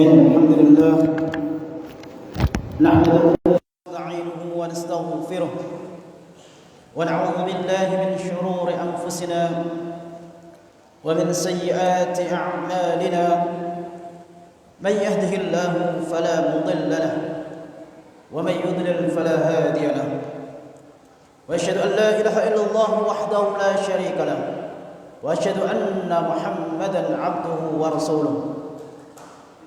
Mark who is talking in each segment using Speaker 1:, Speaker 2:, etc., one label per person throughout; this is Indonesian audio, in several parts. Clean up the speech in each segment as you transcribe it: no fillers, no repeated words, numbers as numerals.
Speaker 1: الحمد لله نحمده ونستعينه ونستغفره ونعوذ بالله من شرور أنفسنا ومن سيئات أعمالنا من يهده الله فلا مضل له ومن يضلل فلا هادي له وأشهد أن لا إله إلا الله وحده لا شريك له وأشهد أن محمدا عبده ورسوله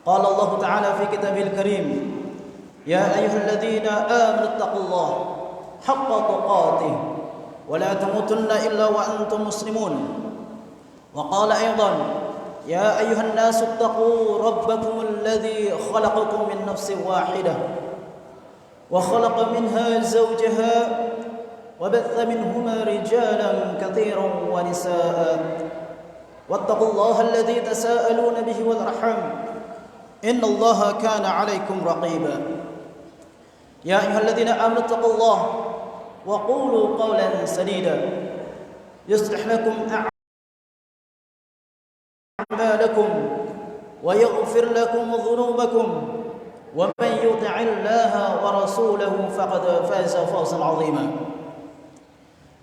Speaker 1: قال الله تعالى في كتابه الكريم يا أيها الذين آمنوا اتقوا الله حق تقاته ولا تموتن إلا وأنتم مسلمون وقال أيضا يا أيها الناس اتقوا ربكم الذي خلقكم من نفس واحدة وخلق منها زوجها وبث منهما رجالا كثيرا ونساء واتقوا الله الذي تساءلون به والأرحام إن الله كان عليكم رقيبا يا أيها الذين آمنوا اتقوا الله وقولوا قولا سديدا يصلح لكم أعمالكم ويغفر لكم ذنوبكم ومن يطع الله ورسوله فقد فاز فوزا عظيما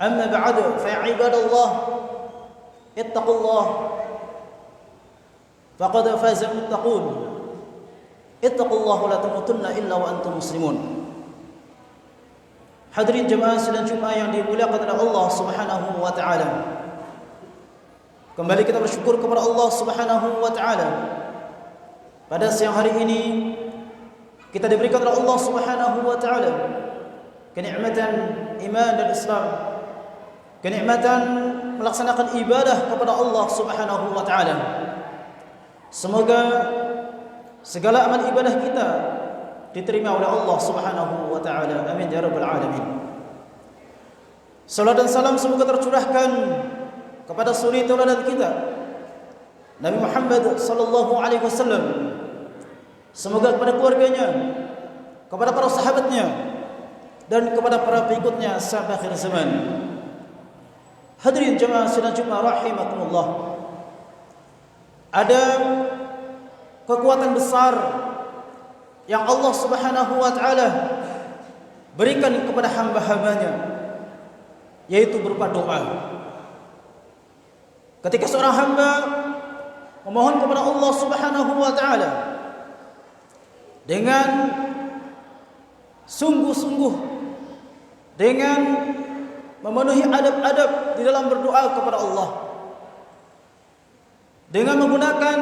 Speaker 1: أما بعد فيا عباد الله اتقوا الله فقد فاز المتقون اتقوا الله ولا تموتن إلا وأنتم مسلمون. Hadirin jemaah salat Jumat yang dimuliakan oleh Allah Subhanahu wa taala. Kembali kita bersyukur kepada Allah Subhanahu wa taala. Pada siang hari ini kita diberikan oleh Allah Subhanahu wa taala kenikmatan iman dan Islam. Kenikmatan melaksanakan ibadah kepada Allah Subhanahu wa taala. Semoga segala amal ibadah kita diterima oleh Allah Subhanahu wa taala. Amin ya rabbal alamin. Salat dan salam semoga tercurahkan kepada suri tauladan kita Nabi Muhammad sallallahu alaihi wasallam. Semoga kepada keluarganya, kepada para sahabatnya dan kepada para pengikutnya sampai akhir zaman. Hadirin jemaah salat Jumat rahimakumullah. Ada kekuatan besar yang Allah Subhanahu wa taala berikan kepada hamba-hambanya, yaitu berupa doa. Ketika seorang hamba memohon kepada Allah Subhanahu wa taala dengan sungguh-sungguh, dengan memenuhi adab-adab di dalam berdoa kepada Allah, dengan menggunakan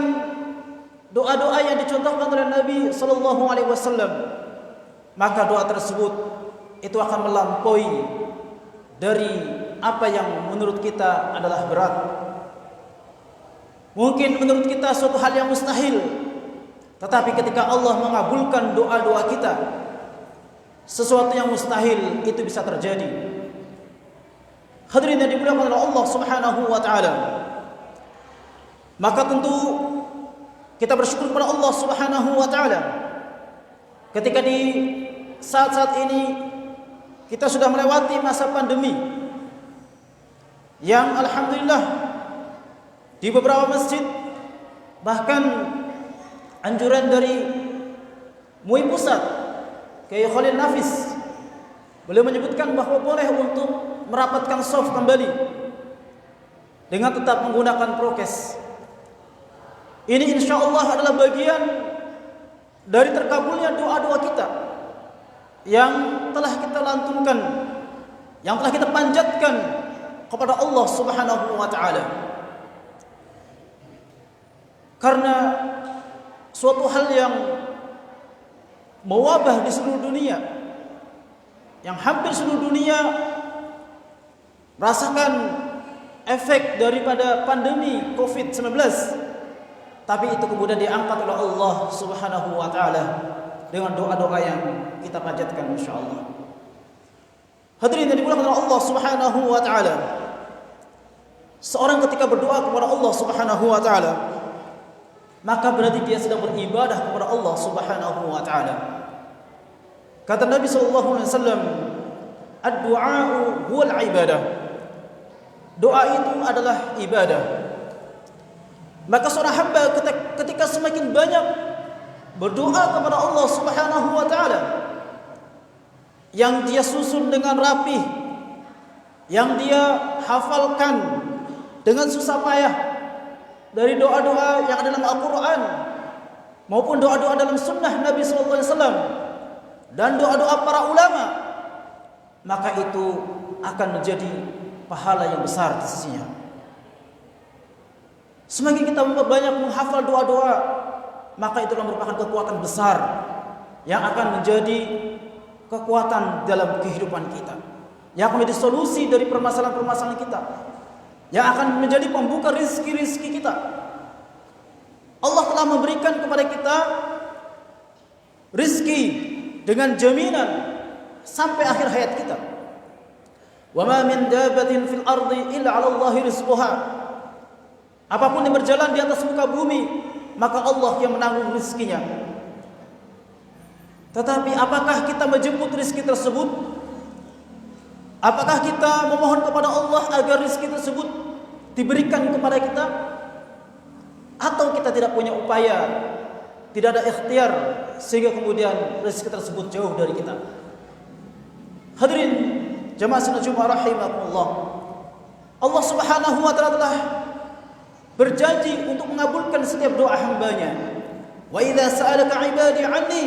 Speaker 1: doa-doa yang dicontohkan oleh Nabi sallallahu alaihi wasallam, maka doa tersebut itu akan melampaui dari apa yang menurut kita adalah berat. Mungkin menurut kita suatu hal yang mustahil, tetapi ketika Allah mengabulkan doa-doa kita, sesuatu yang mustahil itu bisa terjadi. Hadirin yang dimuliakan oleh Allah Subhanahu wa taala. Maka tentu kita bersyukur kepada Allah Subhanahu wa taala ketika di saat-saat ini kita sudah melewati masa pandemi yang alhamdulillah di beberapa masjid bahkan anjuran dari MUI pusat Kiai Khalil Nafis beliau menyebutkan bahwa boleh untuk merapatkan shaf kembali dengan tetap menggunakan prokes. Ini insya Allah adalah bagian dari terkabulnya doa-doa kita yang telah kita lantunkan, yang telah kita panjatkan kepada Allah Subhanahu wa taala. Karena suatu hal yang mewabah di seluruh dunia, yang hampir seluruh dunia merasakan efek daripada pandemi COVID-19, tapi itu kemudian diangkat oleh Allah Subhanahu wa taala dengan doa-doa yang kita panjatkan insyaallah. Hadirin yang dimuliakan oleh Allah Subhanahu wa taala. Seorang ketika berdoa kepada Allah Subhanahu wa taala, maka berarti dia sedang beribadah kepada Allah Subhanahu wa taala. Kata Nabi sallallahu alaihi wasallam, "Ad-du'a huwal ibadah." Doa itu adalah ibadah. Maka seorang hamba ketika semakin banyak berdoa kepada Allah Subhanahu wa taala, yang dia susun dengan rapih, yang dia hafalkan dengan susah payah dari doa-doa yang ada dalam Al-Quran maupun doa-doa dalam sunnah Nabi SAW dan doa-doa para ulama, maka itu akan menjadi pahala yang besar di sisinya. Semakin kita banyak menghafal doa-doa, maka itu merupakan kekuatan besar yang akan menjadi kekuatan dalam kehidupan kita, yang akan menjadi solusi dari permasalahan-permasalahan kita, yang akan menjadi pembuka rizki-rizki kita. Allah telah memberikan kepada kita rizki dengan jaminan sampai akhir hayat kita. Wa ma min dabatin fil ardi illa 'ala Allahi rizquha. Apapun yang berjalan di atas muka bumi, maka Allah yang menanggung rizkinya. Tetapi apakah kita menjemput rizki tersebut? Apakah kita memohon kepada Allah agar rizki tersebut diberikan kepada kita? Atau kita tidak punya upaya, tidak ada ikhtiar, sehingga kemudian rizki tersebut jauh dari kita? Hadirin jamaah salat Jumat rahimakumullah, Allah Subhanahu wa taala telah berjanji untuk mengabulkan setiap doa hambanya. Wa idza sa'alaka 'ibadi 'anni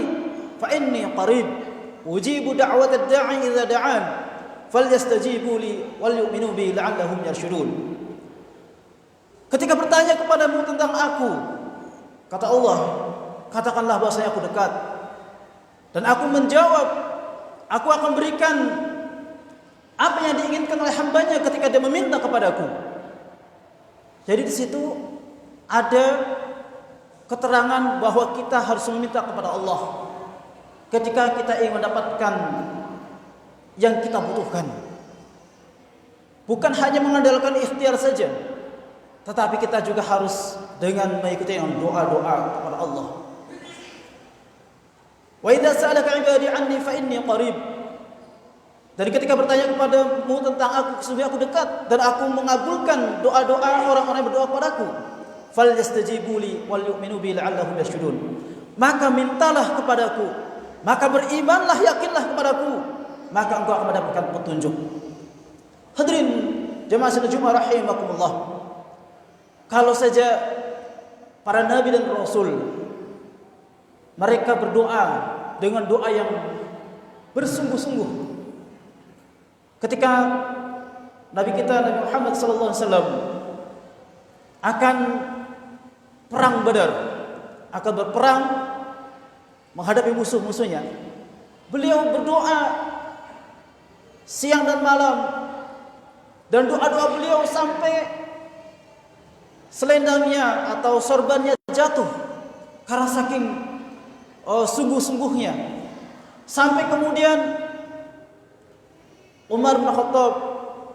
Speaker 1: fa inni qarib ujibu da'watad da'i idza da'an falyastajibu li wal yu'minu bi la'allahum yarshudun. Ketika bertanya kepadamu tentang aku, kata Allah, katakanlah bahwasanya aku dekat dan aku menjawab, aku akan berikan apa yang diinginkan oleh hambanya ketika dia meminta kepadaku. Jadi di situ ada keterangan bahwa kita harus meminta kepada Allah ketika kita ingin mendapatkan yang kita butuhkan. Bukan hanya mengandalkan ikhtiar saja, tetapi kita juga harus dengan mengikuti doa-doa kepada Allah. Wa idza sa'alaka 'ibadi 'anni fa inni qarib. Dan ketika bertanya kepadamu tentang aku, sesungguhnya aku dekat dan aku mengabulkan doa-doa orang-orang yang berdoa kepadaku. Falyastajibu li wal yu'minu bi la'allahum yarshudun. Maka mintalah kepadaku, maka berimanlah, yakinlah kepadaku, maka engkau akan mendapatkan petunjuk. Hadirin jemaah salat Jumat rahimakumullah. Kalau saja para nabi dan rasul mereka berdoa dengan doa yang bersungguh-sungguh. Ketika Nabi kita Nabi Muhammad sallallahu alaihi wasallam akan perang Badar, akan berperang menghadapi musuh-musuhnya, beliau berdoa siang dan malam Dan doa-doa beliau sampai selendangnya atau sorbannya jatuh karena saking sungguh-sungguhnya. Sampai kemudian Umar bin Khattab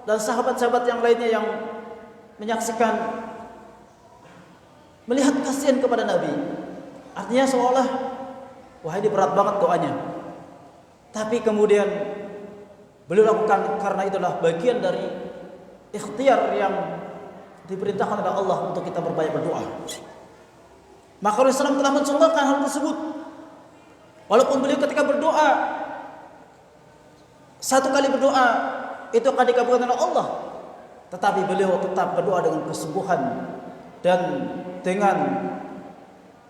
Speaker 1: dan sahabat-sahabat yang lainnya yang menyaksikan melihat kasihan kepada Nabi. Artinya seolah wah ini berat banget doanya. Tapi kemudian beliau lakukan karena itulah bagian dari ikhtiar yang diperintahkan oleh Allah untuk kita berbanyak berdoa. Maka Rasulullah telah mencontohkan hal tersebut. Walaupun beliau ketika berdoa, satu kali berdoa itu akan dikabulkan oleh Allah, tetapi beliau tetap berdoa dengan kesungguhan dan dengan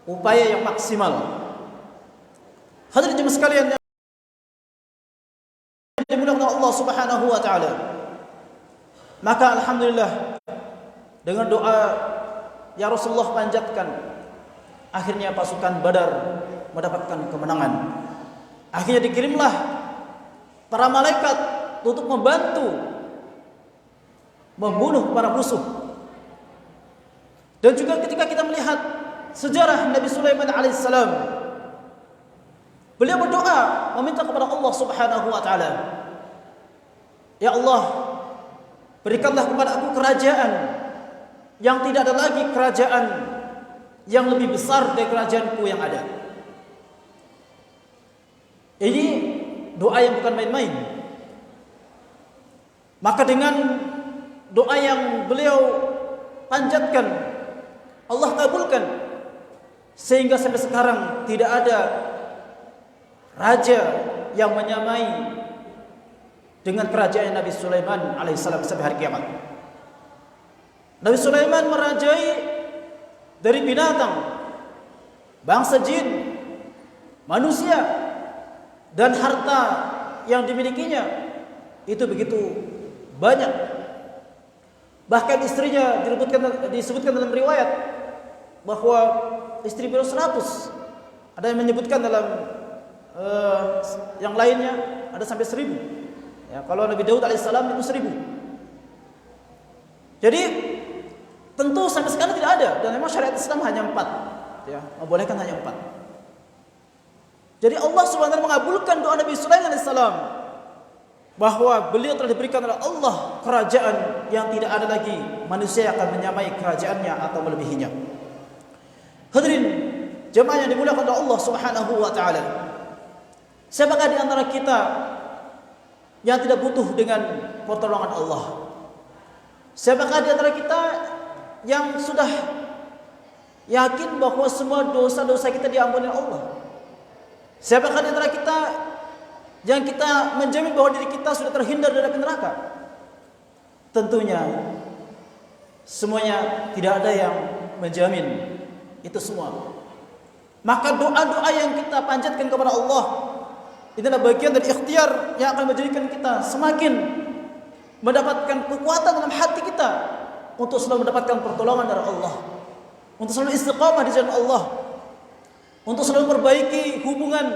Speaker 1: upaya yang maksimal. Hadirin jemaah sekalian yang dimuliakan Allah Subhanahu wa taala. Maka alhamdulillah dengan doa yang Rasulullah panjatkan, akhirnya pasukan Badar mendapatkan kemenangan. Akhirnya dikirimlah para malaikat untuk membantu membunuh para musuh. Dan juga ketika kita melihat sejarah Nabi Sulaiman alaihissalam, beliau berdoa meminta kepada Allah Subhanahu wa taala, ya Allah, berikanlah kepada aku kerajaan yang tidak ada lagi kerajaan yang lebih besar dari kerajaanku yang ada. Ini doa yang bukan main-main. Maka dengan doa yang beliau panjatkan, Allah kabulkan, sehingga sampai sekarang tidak ada raja yang menyamai dengan kerajaan Nabi Sulaiman alaihissalam sampai hari kiamat. Nabi Sulaiman merajai dari binatang, bangsa jin, manusia, dan harta yang dimilikinya itu begitu banyak. Bahkan istrinya disebutkan dalam riwayat bahwa istri beliau 100. Ada yang menyebutkan dalam yang lainnya ada sampai 1000. Ya, kalau Nabi Daud alaihissalam itu 1000. Jadi tentu sampai sekarang tidak ada, dan memang syariat Islam hanya 4. Ya, membolehkan hanya 4. Jadi Allah SWT mengabulkan doa Nabi Sulaiman alaihissalam bahwa beliau telah diberikan oleh Allah kerajaan yang tidak ada lagi manusia yang akan menyamai kerajaannya atau melebihinya. Hadirin jemaah yang dimuliakan oleh Allah Subhanahu wa taala. Siapakah di antara kita yang tidak butuh dengan pertolongan Allah? Siapakah di antara kita yang sudah yakin bahwa semua dosa-dosa kita diampuni Allah? Siapakah di antara kita yang kita menjamin bahwa diri kita sudah terhindar dari api neraka? Tentunya semuanya tidak ada yang menjamin itu semua. Maka doa-doa yang kita panjatkan kepada Allah inilah bagian dari ikhtiar yang akan menjadikan kita semakin mendapatkan kekuatan dalam hati kita untuk selalu mendapatkan pertolongan dari Allah, untuk selalu istiqamah di jalan Allah, untuk selalu memperbaiki hubungan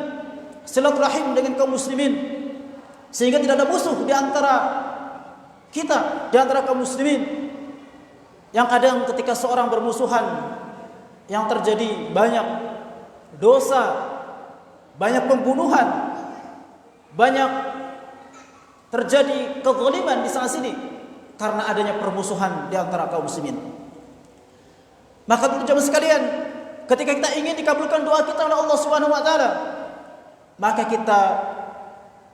Speaker 1: silaturahim dengan kaum muslimin, sehingga tidak ada musuh di antara kita, di antara kaum muslimin. Yang kadang ketika seorang bermusuhan, yang terjadi banyak dosa, banyak pembunuhan, banyak terjadi kezaliman di sana sini karena adanya permusuhan di antara kaum muslimin. Maka tentu jemaah sekalian, ketika kita ingin dikabulkan doa kita oleh Allah Subhanahu wa taala, maka kita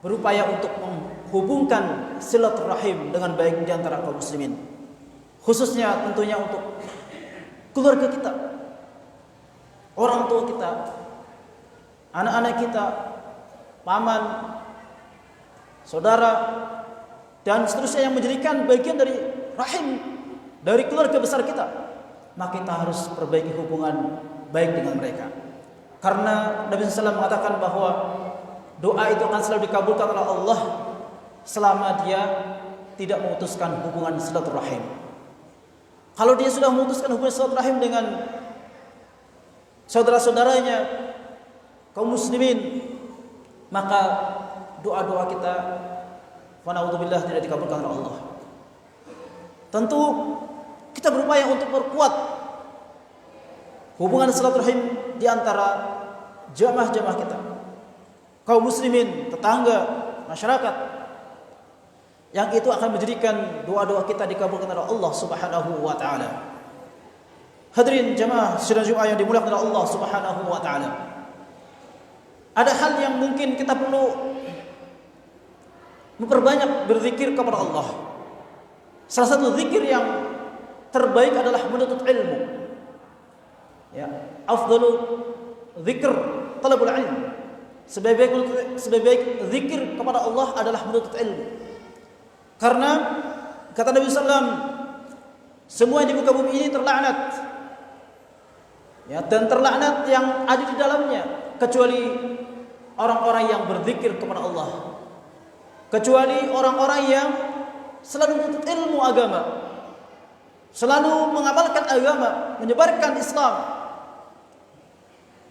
Speaker 1: berupaya untuk menghubungkan silaturahim dengan baik di antara kaum muslimin. Khususnya tentunya untuk keluarga kita, orang tua kita, anak-anak kita, paman, saudara, dan seterusnya yang menjadikan bagian dari rahim dari keluarga besar kita. Maka kita harus perbaiki hubungan baik dengan mereka. Karena Nabi SAW mengatakan bahwa doa itu akan selalu dikabulkan oleh Allah selama dia tidak memutuskan hubungan silaturahim. Kalau dia sudah memutuskan hubungan silaturahim dengan saudara-saudaranya, kaum muslimin, maka doa-doa kita, wa na'udzubillah, tidak dikabulkan oleh Allah. tentu kita berupaya untuk perkuat hubungan silaturahim di antara jamaah-jamaah kita, kaum muslimin, tetangga, masyarakat, yang itu akan menjadikan doa-doa kita dikabulkan oleh Allah Subhanahu wa taala. Hadirin jamaah sidang Jumat yang dimuliakan oleh Allah Subhanahu wa taala. Ada hal yang mungkin kita perlu memperbanyak berzikir kepada Allah. Salah satu zikir yang terbaik adalah menuntut ilmu. Ya, afdalu zikr talabul ilm. Sebaik-baik zikir kepada Allah adalah menuntut ilmu. Karena kata Nabi SAW, semua di muka bumi ini terlaknat, ya, dan terlaknat yang ada di dalamnya, kecuali orang-orang yang berzikir kepada Allah, kecuali orang-orang yang selalu menuntut ilmu agama, selalu mengamalkan agama, menyebarkan Islam.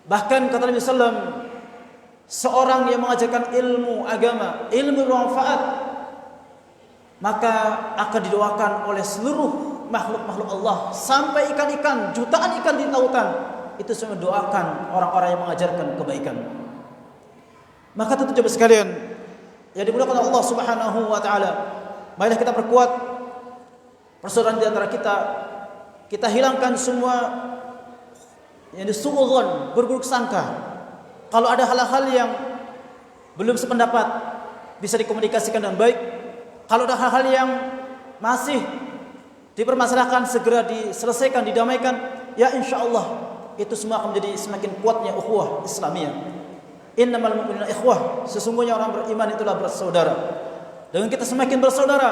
Speaker 1: Bahkan kata Nabi SAW, seorang yang mengajarkan ilmu agama, ilmu bermanfaat, maka akan didoakan oleh seluruh makhluk-makhluk Allah, sampai ikan-ikan, jutaan ikan di lautan, itu semua doakan orang-orang yang mengajarkan kebaikan. Maka tentu jemaah sekalian yang dimuliakan Allah Subhanahu wa taala, marilah kita perkuat persaudaraan di antara kita. Kita hilangkan semua yang disuudzon, berburuk sangka. Kalau ada hal-hal yang belum sependapat, bisa dikomunikasikan dengan baik. Kalau ada hal-hal yang masih dipermasalahkan, segera diselesaikan, didamaikan. Ya insyaallah itu semua akan menjadi semakin kuatnya ukhuwah Islamiyah. Innamal mu'minuna ikhwah, sesungguhnya orang beriman itulah bersaudara. Dengan kita semakin bersaudara,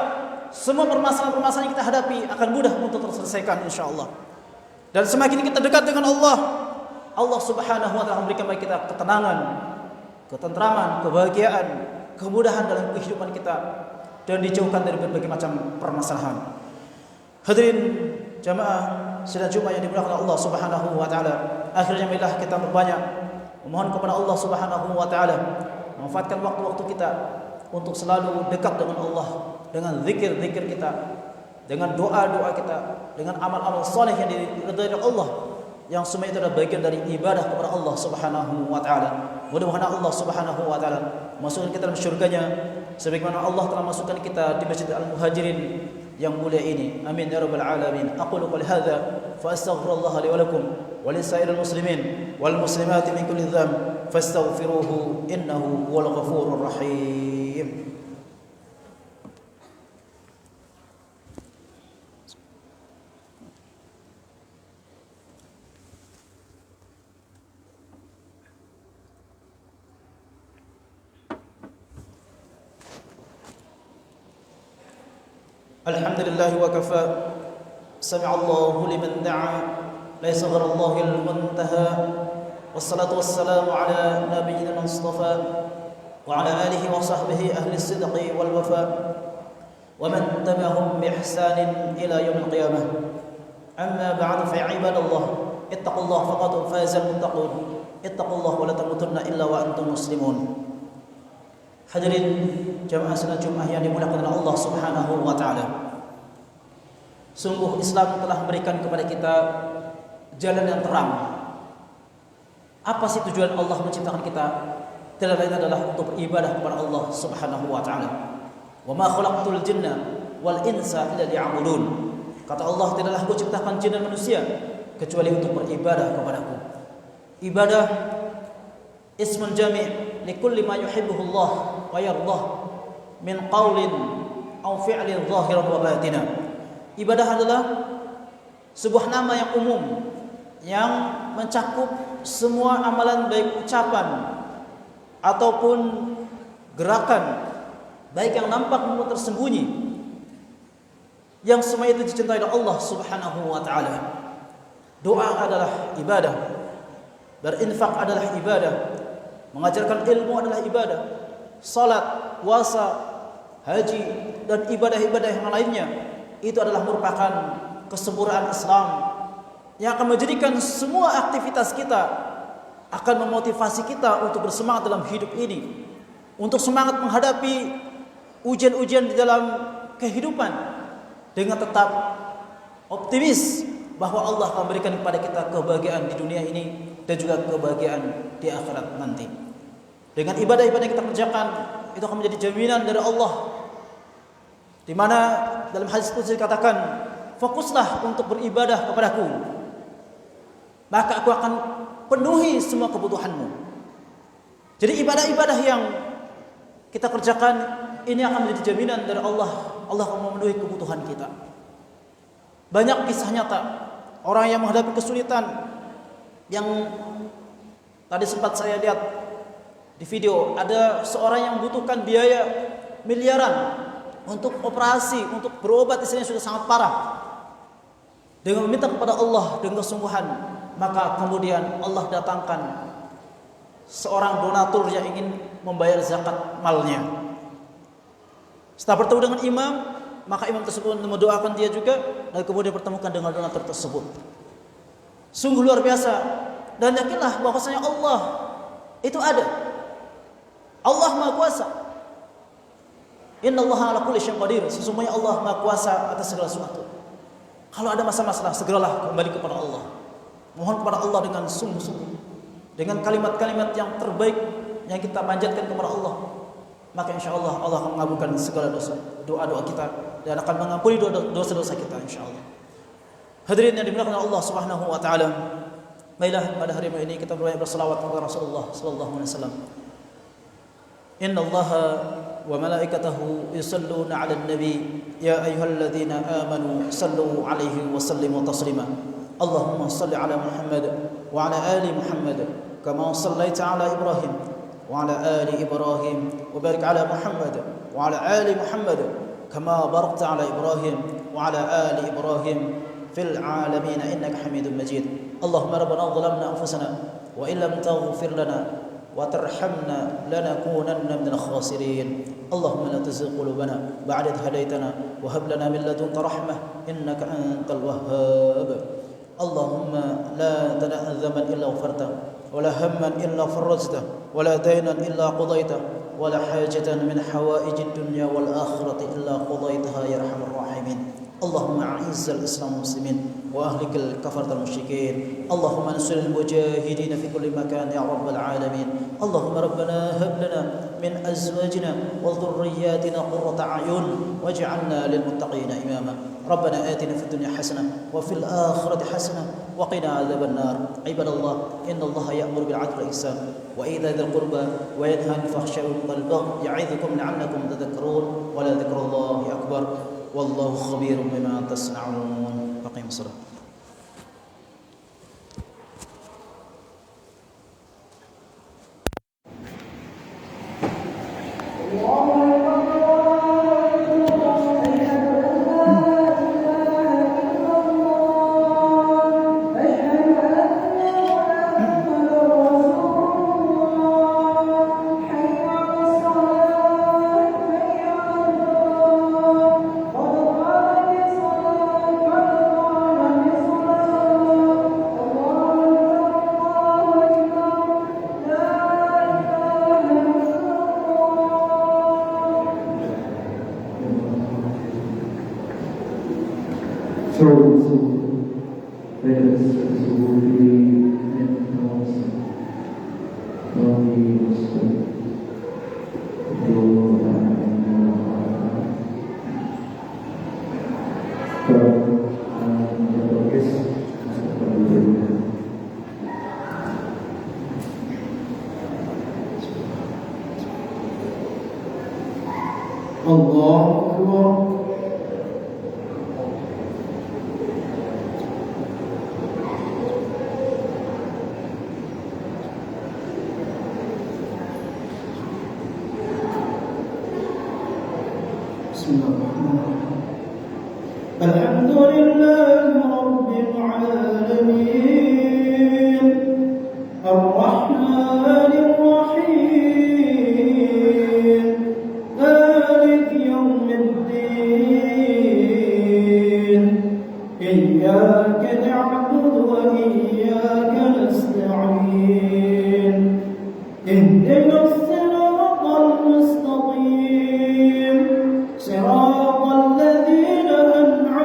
Speaker 1: semua permasalahan-permasalahan yang kita hadapi akan mudah untuk terselesaikan insyaallah. Dan semakin kita dekat dengan Allah, Allah Subhanahu wa taala memberikan bagi kita ketenangan, ketentraman, kebahagiaan, kemudahan dalam kehidupan kita, dan dijauhkan dari berbagai macam permasalahan. Hadirin jamaah sidang Jumat yang dimuliakan Allah Subhanahu wa taala, akhirnya marilah kita berbanyak memohon kepada Allah Subhanahu wa taala memanfaatkan waktu-waktu kita untuk selalu dekat dengan Allah, dengan zikir-zikir kita, dengan doa-doa kita, dengan amal-amal saleh yang diridhai oleh Allah, yang semua itu adalah bagian dari ibadah kepada Allah Subhanahu wa taala. Mudah-mudahan Allah Subhanahu wa taala masukkan kita dalam syurganya sebagaimana Allah telah masukkan kita di Masjid Al-Muhajirin yang mulia ini. Amin ya rabbal alamin. Aqulu qouli hadza fa astaghfirullah li wa lakum wa li sa'iril muslimin wal muslimat min kulli dhanb fastaghfiruhu innahu huwal ghafurur rahim. Alhamdulillah wa kafa, sami'allahu liman da'a, laysa gharallahi al-muntaha, wassalatu wassalamu ala nabiyyina al-mustafa wa ala alihi wa sahbihi ahli as-sidqi wal wafa wa man tabi'ahum bi ihsanin ila yaumil qiyamah. Amma ba'du, fa ibadallah ittaqullaha faqad fazal muttaqun, ittaqullaha wa la tamutunna illa wa antum muslimun. Hadirin jamaah salat Jumat yang dimuliakan oleh Allah Subhanahu wa taala. Sungguh Islam telah memberikan kepada kita jalan yang terang. Apa sih tujuan Allah menciptakan kita? Tidak lain adalah untuk beribadah kepada Allah Subhanahu wa taala. Wa ma khalaqtul jinna wal insa illa liya'budun. Kata Allah, tidaklah Aku ciptakan jin dan manusia kecuali untuk beribadah kepadaku. Ibadah ismun jami' likulli ma yuhibbuhu Allah wa yardah min qaulin aw fi'lin zahiran wa batina. Ibadah adalah sebuah nama yang umum yang mencakup semua amalan, baik ucapan ataupun gerakan, baik yang nampak maupun tersembunyi, yang semua itu dicintai oleh Allah Subhanahu wa taala. Doa adalah ibadah, berinfak adalah ibadah, mengajarkan ilmu adalah ibadah, salat, puasa, haji, dan ibadah-ibadah yang lainnya itu adalah merupakan kesempurnaan Islam yang akan menjadikan semua aktivitas kita, akan memotivasi kita untuk bersemangat dalam hidup ini, untuk semangat menghadapi ujian-ujian di dalam kehidupan, dengan tetap optimis bahwa Allah akan berikan kepada kita kebahagiaan di dunia ini dan juga kebahagiaan di akhirat nanti. Dengan ibadah-ibadah yang kita kerjakan, itu akan menjadi jaminan dari Allah, di mana dalam hadis qudsi dikatakan, fokuslah untuk beribadah kepadaku, maka aku akan penuhi semua kebutuhanmu. Jadi ibadah-ibadah yang kita kerjakan ini akan menjadi jaminan dari Allah. Allah akan memenuhi kebutuhan kita. Banyak kisah nyata orang yang menghadapi kesulitan, yang tadi sempat saya lihat di video, ada seorang yang membutuhkan biaya miliaran untuk operasi, untuk berobat, istilahnya sudah sangat parah. Dengan meminta kepada Allah dengan kesungguhan, maka kemudian Allah datangkan seorang donatur yang ingin membayar zakat malnya. Setelah bertemu dengan imam, maka imam tersebut mendoakan dia juga, dan kemudian bertemukan dengan donatur tersebut. Sungguh luar biasa. Dan yakinlah bahwasanya Allah itu ada. Allah Maha Kuasa. Innallaha ala kulli syai'in qadir. Sesungguhnya Allah Maha Kuasa atas segala sesuatu. Kalau ada masalah, segeralah kembali kepada Allah. Mohon kepada Allah dengan sungguh-sungguh, dengan kalimat-kalimat yang terbaik yang kita panjatkan kepada Allah. Maka insyaallah Allah akan mengabulkan segala doa-doa kita dan akan mengampuni dosa-dosa kita insyaallah. Hadirin yang dimuliakan Allah Subhanahu wa taala, marilah pada hari ini kita berbanyak berselawat kepada Rasulullah sallallahu alaihi wasallam. Innallaha wa malaikatahu yusalluna 'alan nabi ya ayyuhalladzina amanu sallu 'alaihi wa sallimu taslima. Allahumma shalli 'ala Muhammad wa 'ala ali Muhammad kama shallaita 'ala Ibrahim وعلى آل إبراهيم وبارك على محمد وعلى آل محمد كما باركت على إبراهيم وعلى آل إبراهيم في العالمين إنك حميد مجيد. اللهم ربنا ظلمنا أنفسنا وإن لم تغفر لنا وترحمنا لنكونن من الخاسرين. اللهم لا تزغ قلوبنا بعد إذ هديتنا وهب لنا من لدنك رحمة إنك أنت الوهاب. اللهم لا تدع ذنبا إلا غفرته ولا هما إلا فرجته ولا دينا إلا قضيته ولا حاجة من حوائج الدنيا والآخرة إلا قضيتها يا أرحم الراحمين. اللهم أعز الإسلام والمسلمين وأهلك الكفرة المشركين. اللهم انصر المجاهدين في كل مكان يا رب العالمين. اللهم ربنا هب لنا من أزواجنا وذرياتنا قرة أعين واجعلنا للمتقين إماما. ربنا آتنا في الدنيا حسنة وفي الآخرة حسنة وقنا عذاب النار. عباد الله إن الله يأمر بالعدل والإحسان وإيتاء ذي القربى وينهى عن الفحشاء والبغي يعظكم لعلكم تذكرون ولذكر الله أكبر والله خبير بما تصنعون. أقيموا الصلاة. الحمد لله رب العالمين الرحمن الرحيم مالك يوم الدين إياك نعبد وإياك نستعين اهدنا الصراط المستقيم صراط الذين أنعمت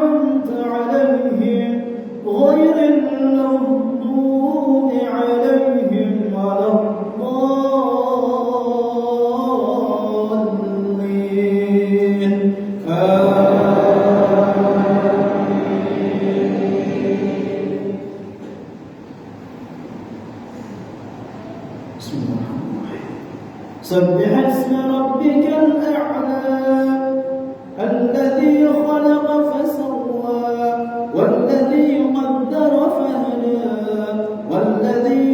Speaker 1: سبح اسم ربك الأعلى الذي خلق فسوى والذي قدر فهدى والذي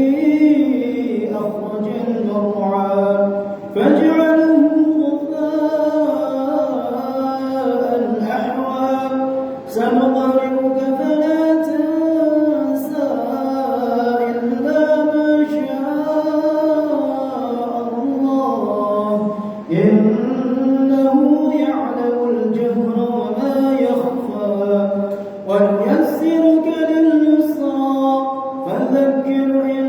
Speaker 1: أخرج المرعى فاجعله غثاء أحوى سنقرئك فلا تنسى إلا ما شاء الله إنه يعلم الجهر وما يخفى ونيسرك لليسرى فذكر إن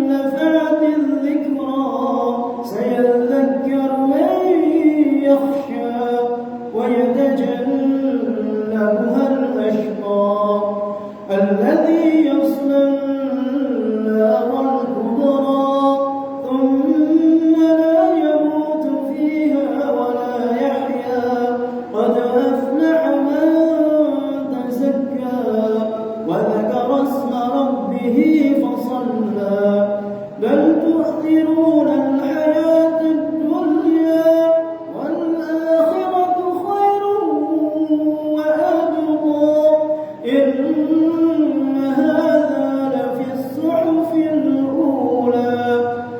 Speaker 1: نفعت الذكرى سيذكر من يخشى ويتجنبها الأشقى الذي يصلى النار الكبرى ثم لا يموت فيها ولا يحيا قد أفلح من تزكى وذكر اسم ربه فصلى بل تؤثرون الحياة الدنيا والآخرة خير وأبقى إن هذا لفي الصحف الأولى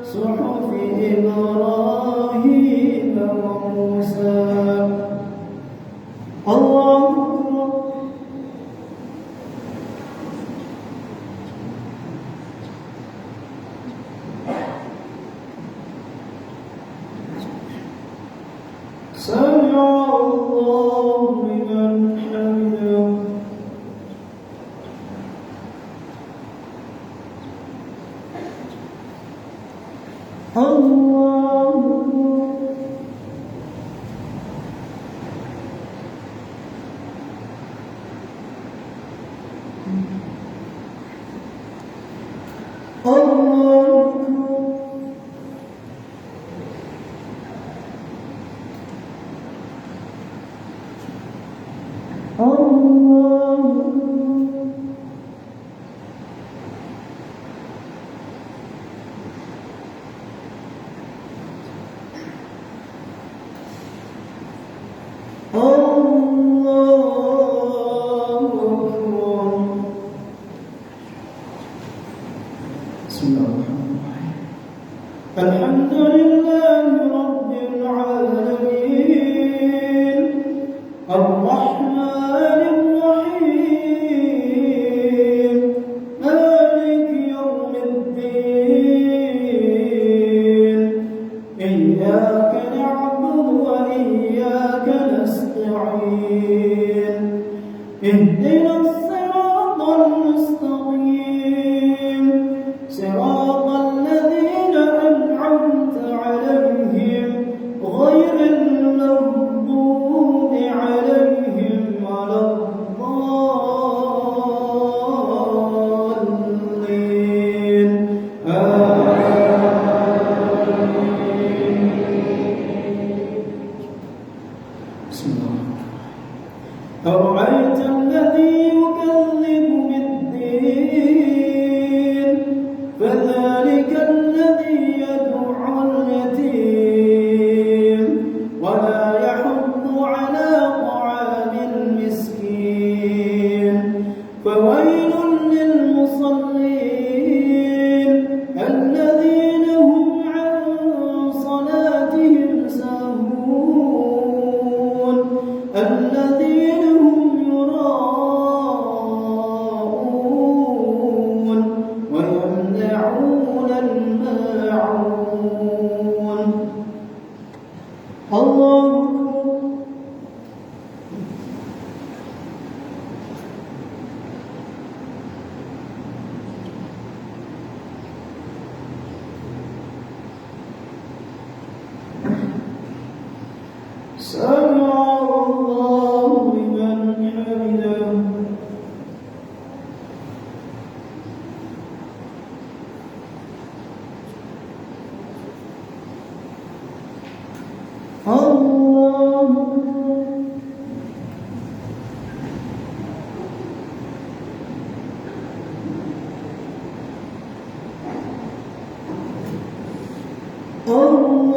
Speaker 1: صحف إبراهيم وموسى الله أكبر سمع الله لمن حمده الله الله بسم الله الرحمن الرحيم الحمد لله رب العالمين الرحمن الرحيم مالك يوم الدين إياك نعبد وإياك نستعين اهدنا الصراط المستقيم صراط الذين أنعمت عليهم غير المغضوب عليهم ولا الضالين آمين بسم الله أرأيت الذي يكذب بالدين فذلك الذي يدعو اليتيم ولا يحض على طعام المسكين فويل للمصلين الذين هم عن صلاتهم ساهون الذين هم يراءون ويمنعون الماعون الله سمع الله لمن حمده الله الله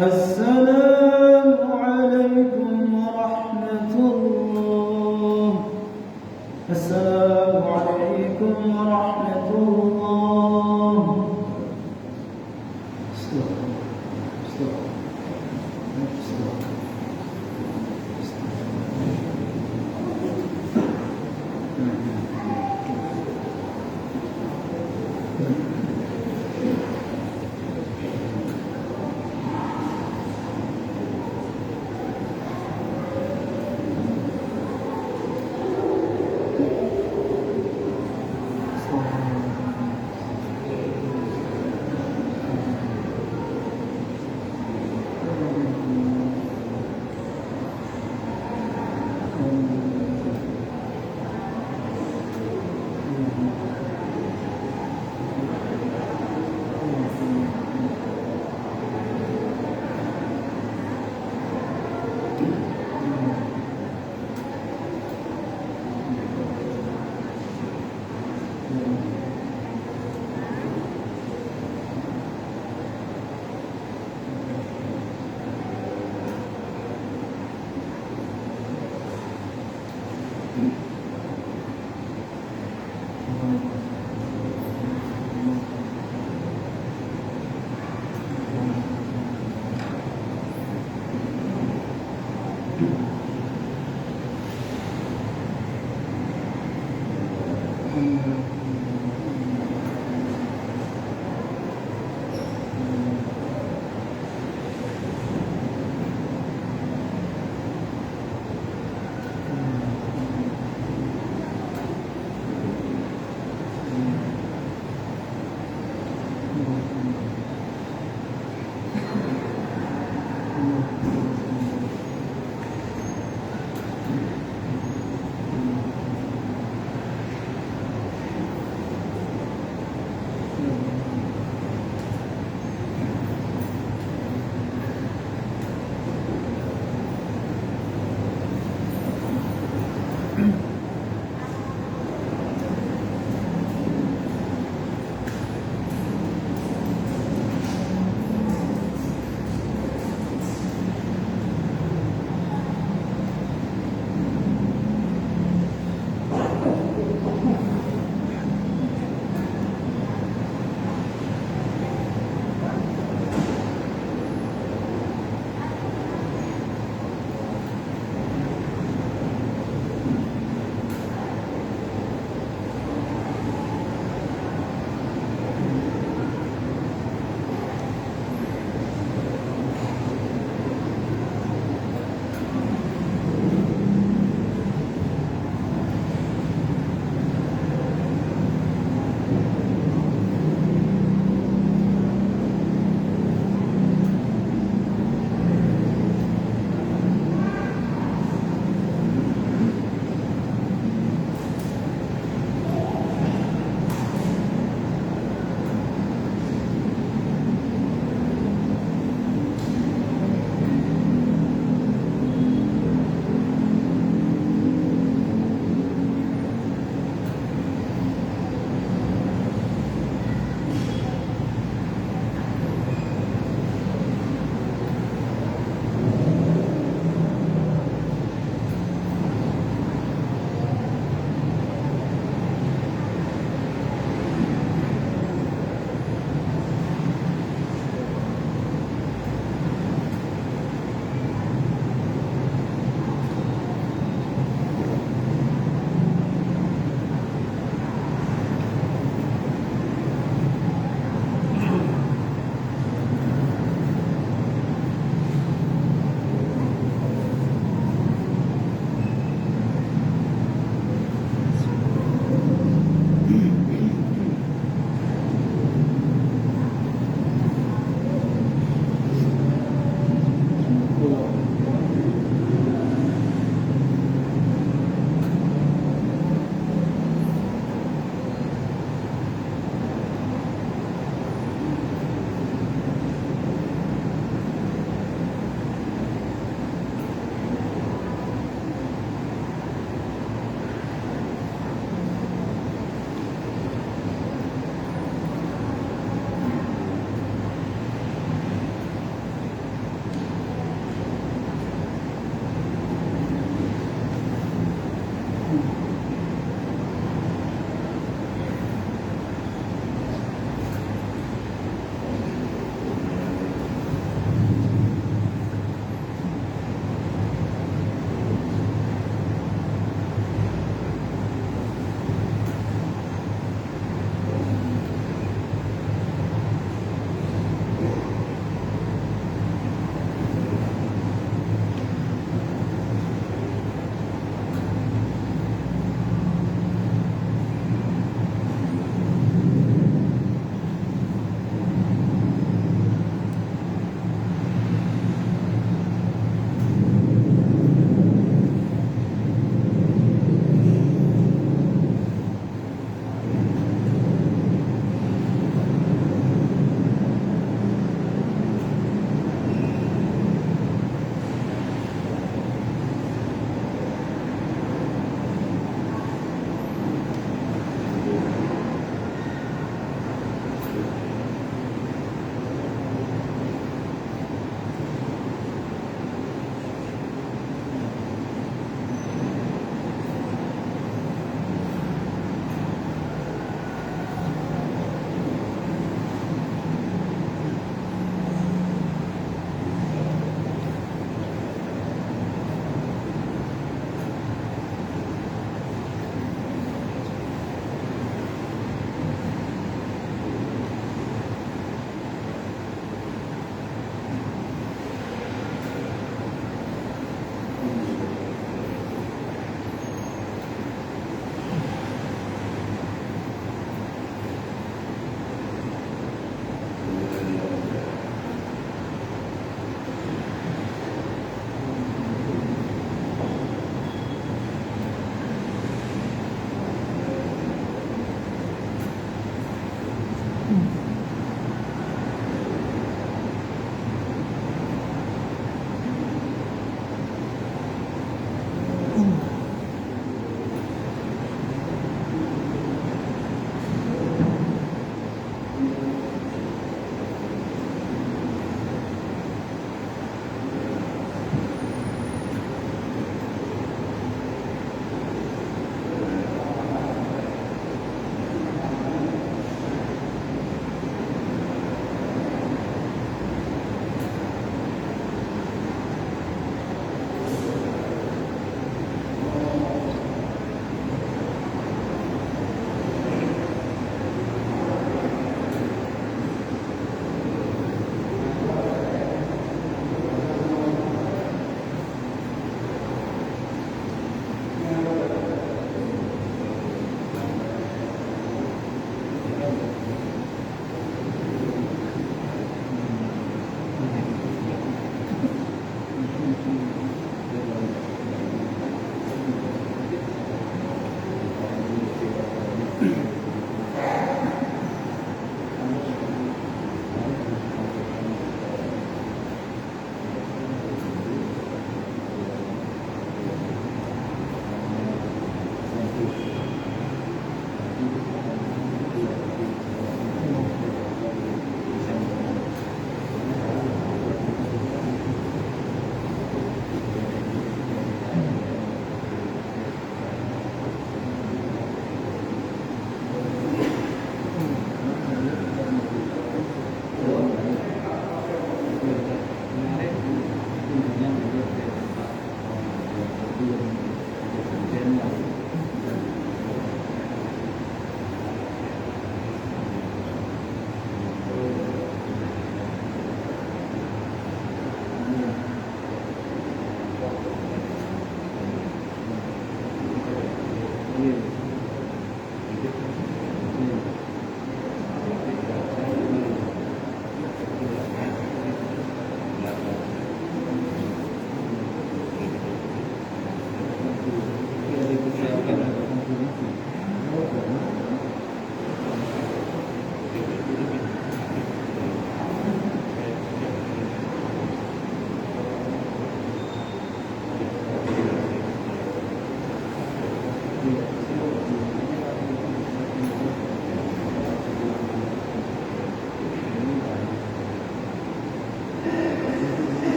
Speaker 2: السلام عليكم ورحمة الله. السلام عليكم ورحمة الله.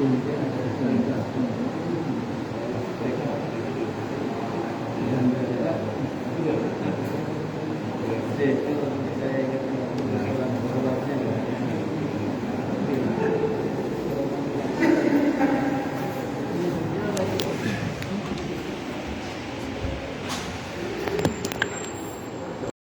Speaker 2: Kemudian